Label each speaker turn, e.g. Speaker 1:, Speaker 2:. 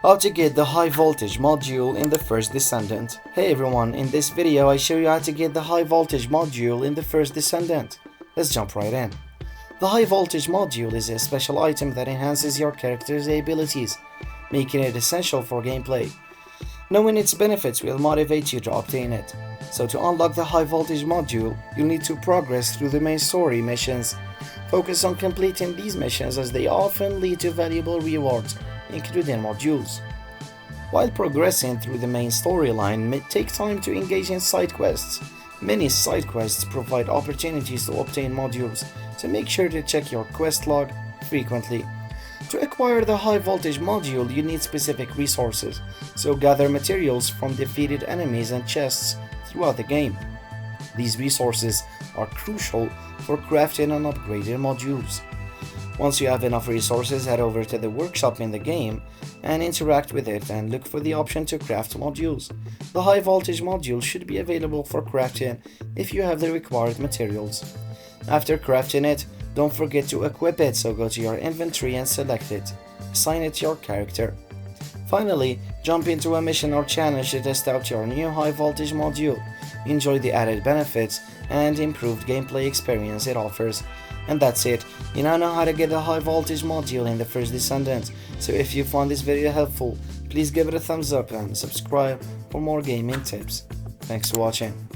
Speaker 1: How to get the high voltage module in the first Descendant. Hey everyone, in this video I show you how to get the high voltage module in the first Descendant. Let's jump right in. The high voltage module is a special item that enhances your character's abilities, making it essential for gameplay. Knowing its benefits will motivate you to obtain it. So to unlock the high voltage module, you'll need to progress through the main story missions. Focus on completing these missions as they often lead to valuable rewards, including modules. While progressing through the main storyline may take time to engage in side quests. Many side quests provide opportunities to obtain modules, so make sure to check your quest log frequently. To acquire the high voltage module, you need specific resources, so gather materials from defeated enemies and chests throughout the game. These resources are crucial for crafting and upgrading modules. Once you have enough resources, head over to the workshop in the game and interact with it and look for the option to craft modules. The high voltage module should be available for crafting if you have the required materials. After crafting it, don't forget to equip it, so go to your inventory and select it. Assign it to your character. Finally, jump into a mission or challenge to test out your new high voltage module. Enjoy the added benefits and improved gameplay experience it offers. And that's it. You now know how to get the high voltage module in the first Descendant. So if you found this video helpful, please give it a thumbs up and subscribe for more gaming tips. Thanks for watching.